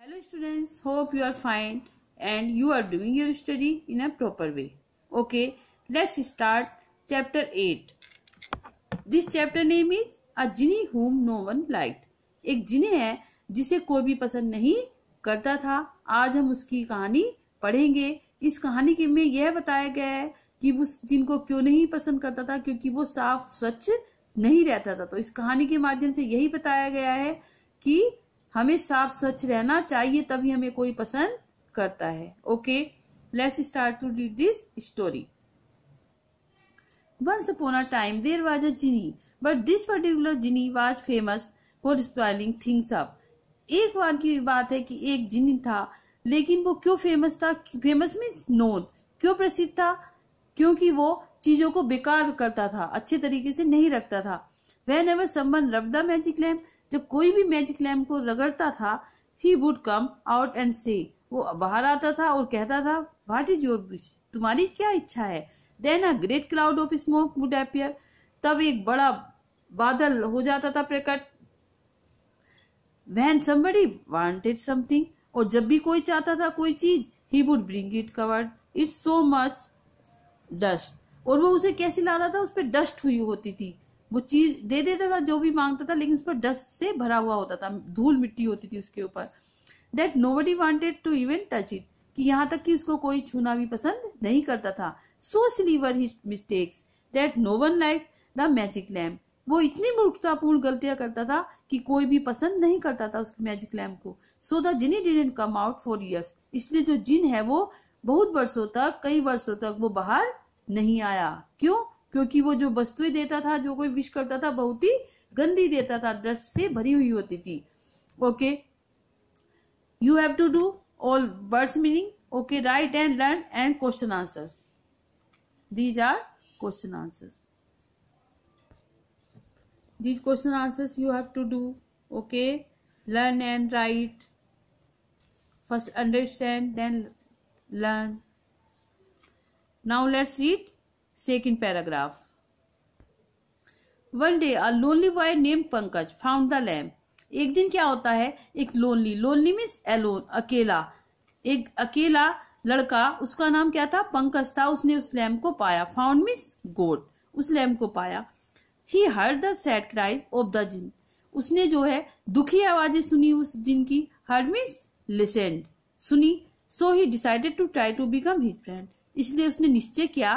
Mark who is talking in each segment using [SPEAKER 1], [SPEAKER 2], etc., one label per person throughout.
[SPEAKER 1] Hello students, hope you are fine and you are doing your study in a proper way. Okay, let's start chapter 8. This chapter name is A Genie Whom No One Liked. एक जिनी है जिसे कोई भी पसंद नहीं करता था। आज हम उसकी कहानी पढ़ेंगे। इस कहानी के में यह बताया गया है कि उस जिन को क्यों नहीं पसंद करता था, क्योंकि वो साफ स्वच्छ नहीं रहता था। तो इस कहानी के माध्यम से यही बताया गया है कि हमें साफ स्वच्छ रहना चाहिए, तभी हमें कोई पसंद करता है। Okay, let's start to read this story. Once upon a time there was a genie, but this particular genie was famous for spoiling things up. एक बार की बात है कि एक जिनी था, लेकिन वो क्यों फेमस था? Famous means known. क्यों प्रसिद्ध था? क्योंकि वो चीजों को बेकार करता था, अच्छे तरीके से नहीं रखता था। Whenever someone rubbed the magic lamp, जब कोई भी मैजिक लैम्प को रगड़ता था, he would come out and say, वो बाहर आता था और कहता था, what is your wish? तुम्हारी क्या इच्छा है? Then a great cloud of smoke would appear. तब एक बड़ा बादल हो जाता था प्रकट। When somebody wanted something, और जब भी कोई चाहता था कोई चीज, he would bring it covered it's so much dust. और वो उसे कैसे लाता था? उस पर डस्ट हुई होती थी। वो चीज दे देता था जो भी मांगता था, लेकिन उस पर डस्ट से भरा हुआ होता था, धूल मिट्टी होती थी उसके ऊपर। That nobody wanted to even touch it, कि यहाँ तक कि उसको कोई छूना भी पसंद नहीं करता था। So silly were his mistakes that no one liked the magic lamp. वो इतनी मूर्खतापूर्ण गलतियां करता था कि कोई भी पसंद नहीं करता था उसकी मैजिक लैम्प को। So the genie didn't come out for years. इसलिए जो जिन है वो बहुत वर्षों तक, कई वर्षों तक वो बाहर नहीं आया। क्यों? क्योंकि वो जो वस्तुएं देता था, जो कोई विश करता था, बहुत ही गंदी देता था, डस्ट से भरी हुई होती थी। Okay, you have to do all words meaning. Okay, write and learn and question answers. These are question answers. These question answers you have to do. Okay, learn and write. First understand, then learn. Now let's read second paragraph. One day a lonely boy named Pankaj found the lamp. एक दिन क्या होता है, एक lonely means Elon, अकेला, एक अकेला लड़का, उसका नाम क्या था? पंकज था। उसने उस लैम्प को पाया। फाउंड मीन्स गोट, उस लैम्प को पाया। He heard the sad cries of the jinn. उसने जो है दुखी आवाजें सुनी उस जिन की। heard means listened, सुनी। So he decided to try to become his friend. इसलिए उसने निश्चय किया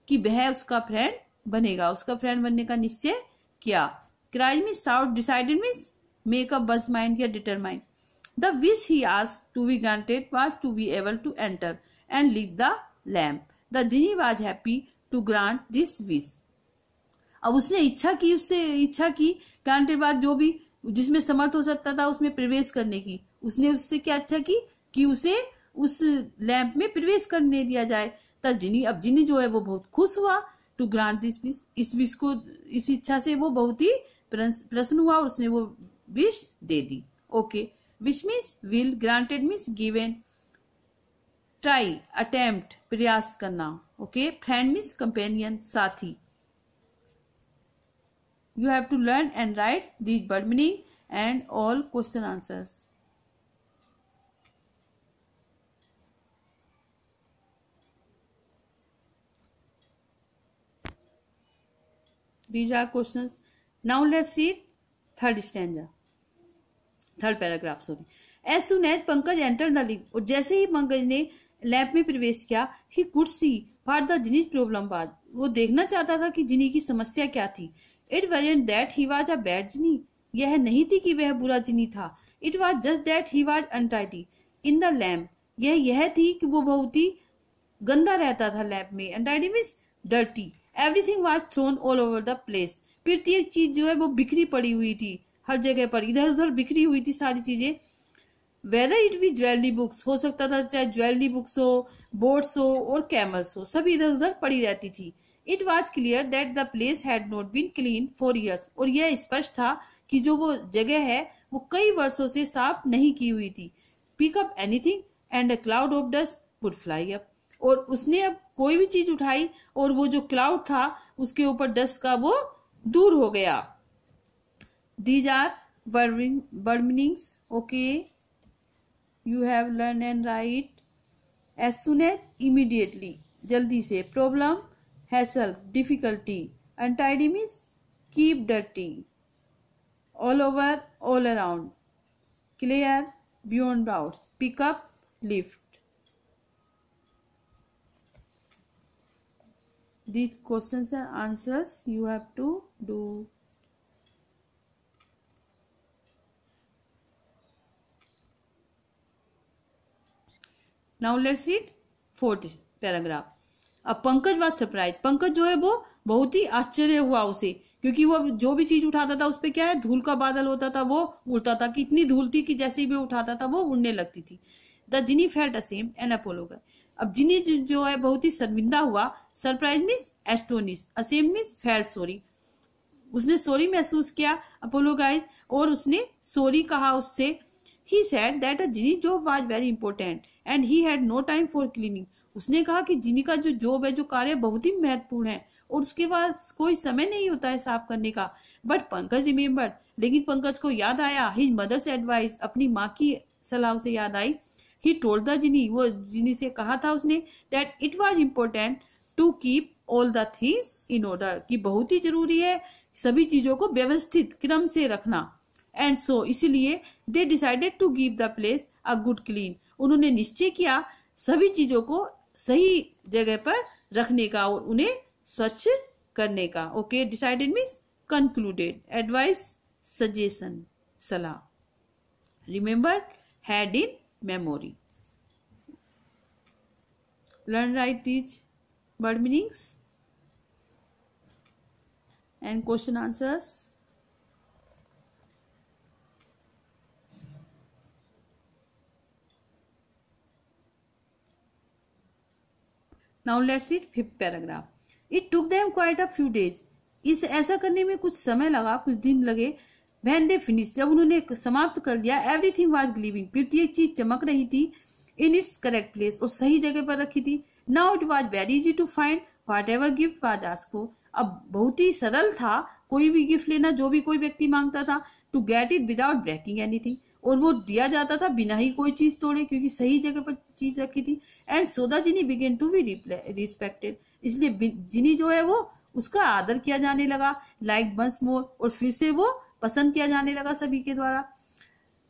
[SPEAKER 1] कि वह उसका फ्रेंड बनेगा, उसका फ्रेंड बनने का निश्चय किया। Cry means shout, decided means make up one's mind या determine. The wish he asked to be granted was to be able to enter and leave the lamp. The genie was happy to grant this wish. अब उसने इच्छा की granted बाद जो भी जिसमें समर्थ हो सकता था उसमें प्रवेश करने की। उसने उससे क्या इच्छा की कि उसे उस लैंप में प्रवेश करने दिया जाए। तब जिनी जो है वो बहुत खुश हुआ। टू ग्रांट दिस विश, इस विश को, इस इच्छा से वो बहुत ही प्रसन्न हुआ और उसने वो wish they the. Okay, wish means will, granted means given. Try, attempt, प्रयास करना। ओके, फ्रेंड मीन्स कंपेनियन, साथी। You have to learn and write these word meaning and all question answers. These are questions. Now let's read third stanza. Third paragraph, sorry. As soon as Pankaj entered the lamp, और जैसे ही पंकज ने lamp में प्रवेश किया, he could see what the genie's problem was. वो देखना चाहता था कि जिनी की समस्या क्या थी। It wasn't that he was a bad genie. यह नहीं थी कि वह बुरा जिनी था। It was just that he was untidy in the lamp. यह थी कि वो बहुत ही गंदा रहता था लैंप में। Untidy means dirty. Everything was thrown all over the place. प्रत्येक चीज जो है वो बिखरी पड़ी हुई थी, हर जगह पर इधर उधर बिखरी हुई थी सारी चीजें। Whether it be jewellery books, हो सकता था चाहे ज्वेलरी बुक्स हो, बोर्ड्स हो और कैमल्स हो, सब इधर उधर पड़ी रहती थी। It was clear that the place had not been cleaned for years. और यह स्पष्ट था कि जो वो जगह है वो कई वर्षों से साफ नहीं की हुई थी। Pick up anything and a cloud of dust would fly up. और उसने अब कोई भी चीज उठाई और वो जो क्लाउड था उसके ऊपर डस्ट का वो दूर हो गया। These are word meanings. Okay. you have learn and write as soon as, immediately, जल्दी से, problem, hassle, difficulty, untidy means keep dirty, all over, all around, clear, beyond doubts, pick up, lift. These questions and answers you have to do. Now let's read fourth paragraph. अब Pankaj was surprised. Pankaj जो है वो बहुत ही आश्चर्य हुआ उसे, क्योंकि वो जो भी चीज उठाता था उस पे क्या है, धूल का बादल होता था, वो उड़ता था, कि इतनी धूल थी कि जैसे ही भी उठाता था वो उड़ने लगती थी. The genie felt ashamed and apologised. अब जिनी जो है बहुत ही शर्मिंदा हुआ. Surprise means astonish, ashamed means felt sorry. उसने सॉरी महसूस किया, अपोलोजाइज, और उसने सॉरी कहा उससे. He said that a genie job was very important and he had no time for cleaning. उसने कहा कि जिनी का जो जॉब है, जो कार्य, बहुत ही महत्वपूर्ण है और उसके पास कोई समय नहीं होता है साफ करने का. बट पंकज रिमेम्बर्ड, लेकिन पंकज को याद आया, हिज मदर्स एडवाइस, अपनी माँ की सलाह उसे याद आई. ही टोल्ड द जिनी, वो जिनी से कहा था उसने, that it was important to keep all the things in order, कि बहुत ही जरूरी है सभी चीजों को व्यवस्थित क्रम से रखना. एंड सो इसीलिए they decided to give the place a good clean. उन्होंने निश्चय किया सभी चीजों को सही जगह पर रखने का और उन्हें स्वच्छ करने का. Okay, decided means concluded, advice, suggestion, सलाह. Remember, had in memory. Learn write these word meanings and question answers. Now let's read fifth paragraph. It took them quite a few days. इस ऐसा करने में कुछ समय लगा, कुछ दिन लगे. When they finished, जब उन्होंने समाप्त कर लिया, everything was gleaming. प्रत्येक चीज चमक रही थी. In its correct place, और सही जगह पर रखी थी. Now it was very easy to find whatever gift was asked for. अब बहुत ही सरल था कोई भी गिफ्ट लेना, जो भी कोई व्यक्ति मांगता था. To get it without breaking anything. और वो दिया जाता था बिना ही कोई चीज तोड़े, क्योंकि सही जगह पर चीज रखी थी. And so the genie began to be respected. इसलिए जिनी जो है वो उसका आदर किया जाने लगा. लाइक वंस मोर, और फिर से वो पसंद किया जाने लगा सभी के द्वारा.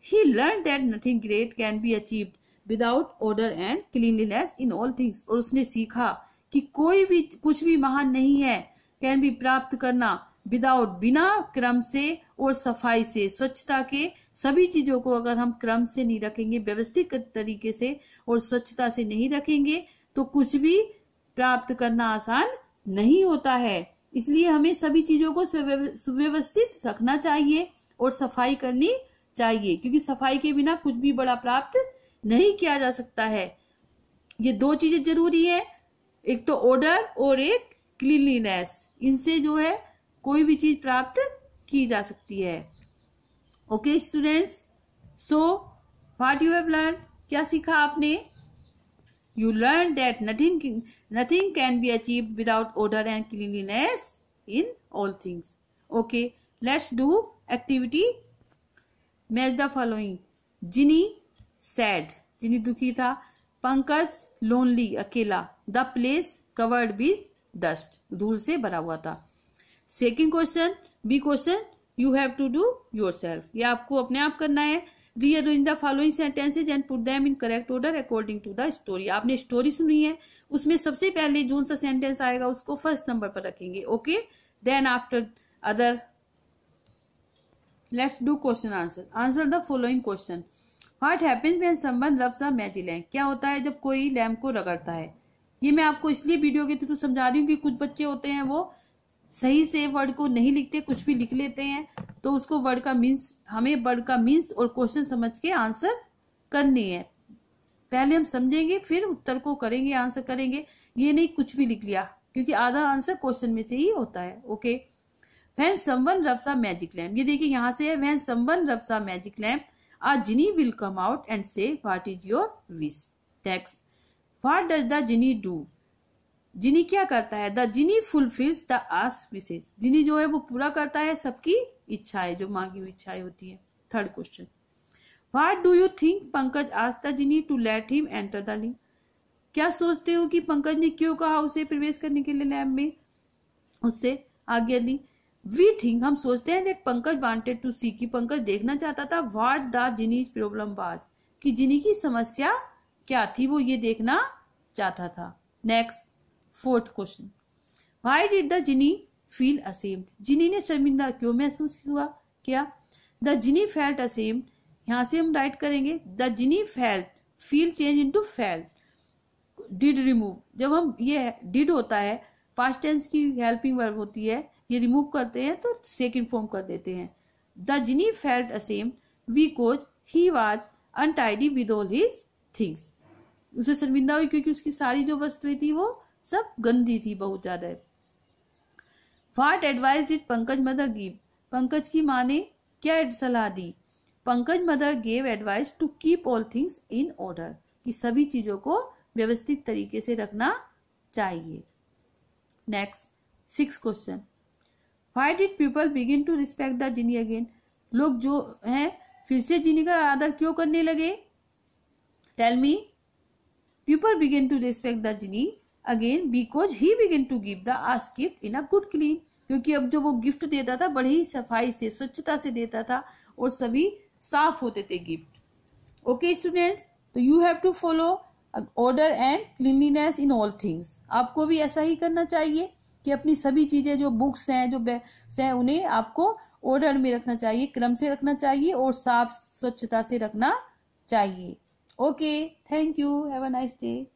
[SPEAKER 1] He learn that nothing great can be achieved without order and cleanliness in all things. और उसने सीखा कि कोई भी कुछ भी महान नहीं है, कैन बी प्राप्त करना विदाउट, बिना क्रम से और सफाई से, स्वच्छता के. सभी चीजों को अगर हम क्रम से नहीं रखेंगे, व्यवस्थित तरीके से और स्वच्छता से नहीं रखेंगे, तो कुछ भी प्राप्त करना आसान नहीं होता है. इसलिए हमें सभी चीजों को सुव्यवस्थित रखना चाहिए और सफाई करनी चाहिए, क्योंकि सफाई के बिना कुछ भी बड़ा प्राप्त नहीं किया जा सकता है. ये दो चीजें जरूरी है, एक तो ऑर्डर और एक क्लीनलीनेस. इनसे जो है कोई भी चीज प्राप्त की जा सकती है. Okay students, so what you have learn, क्या सीखा आपने? You learn that nothing can be achieved without order and cleanliness in all things. Okay, let's do activity. Match the following. Genie sad, genie दुखी था. Pankaj lonely, अकेला. The place covered with dust, धूल से भरा हुआ था. Second question, B question, you have to do yourself, ये आपको अपने आप करना है. Rearrange the following sentences and put them in correct order according to the story. आपने स्टोरी सुनी है, उसमें सबसे पहले जो सा सेंटेंस आएगा उसको फर्स्ट नंबर पर रखेंगे. Okay, then after other. Let's do question answer. Answer the following question. What happens when someone rubs a magic lamp. क्या होता है जब कोई लैम्प को रगड़ता है. ये मैं आपको इसलिए वीडियो के थ्रू समझा रही हूँ कि कुछ बच्चे होते हैं वो सही से वर्ड को नहीं लिखते, कुछ भी लिख लेते हैं. तो उसको वर्ड का मीन्स, हमें वर्ड का मीन्स और क्वेश्चन समझ के आंसर करने हैं. पहले हम समझेंगे, फिर उत्तर को करेंगे, आंसर करेंगे. ये नहीं कुछ भी लिख लिया, क्योंकि आधा आंसर क्वेश्चन में से ही होता है. Okay, when someone rubs a magic lamp. ये देखिए यहाँ से है, when someone rubs a magic lamp a genie will come out and say what is your wish. Text. What does the genie do. Genie क्या करता है. The genie fulfils the asked wishes. Genie जो है वो पूरा करता है सबकी इच्छाएं, जो मांगी हुई इच्छाएं होती है. Third question. What do you think Pankaj asked the genie to let him enter the link. क्या सोचते हो कि पंकज ने क्यों कहा उसे प्रवेश करने के लिए लैब में उससे आज्ञा दी। वी थिंक, हम सोचते हैं दैट पंकज वांटेड टू सी, कि पंकज देखना चाहता था व्हाट द जिनीज प्रॉब्लम वाज, कि जिनी की समस्या क्या थी वो ये देखना चाहता था। Next 4th question, why did the genie feel ashamed, genie ने शर्मिंदा क्यों महसूस हुआ क्या। द जिनी फेल्ट असेम्ड, यहां से हम राइट करेंगे the genie felt, feel change into felt, did remove, जब हम ये डिड होता है पास्ट टेंस की हेल्पिंग वर्ब होती है, ये रिमूव करते हैं तो सेकंड फॉर्म कर देते हैं। The genie felt ashamed because he was untidy with all his things, उसे शर्मिंदा हुई क्योंकि उसकी सारी जो वस्तुएं थी वो सब गंदी थी बहुत ज्यादा। What advice did Pankaj mother give, Pankaj की माँ ने क्या सलाह दी। Pankaj mother gave advice to keep all things in order, कि सभी चीजों को व्यवस्थित तरीके से रखना चाहिए। Next 6th question, why did people begin to respect the genie again, लोग जो हैं फिर से जिनी का आदर क्यों करने लगे। Tell me. People begin to respect the genie again because he begin to give the asked gift in a good clean, क्योंकि अब जो वो गिफ्ट देता था बड़े ही सफाई से स्वच्छता से देता था और सभी साफ होते थे गिफ्ट। ओके स्टूडेंट्स, तो you have to follow order and cleanliness in all things, आपको भी ऐसा ही करना चाहिए कि अपनी सभी चीजें जो बुक्स हैं जो बैग्स हैं उन्हें आपको ऑर्डर में रखना चाहिए, क्रम से रखना चाहिए और साफ स्वच्छता से रखना चाहिए। Okay, thank you, have a nice day.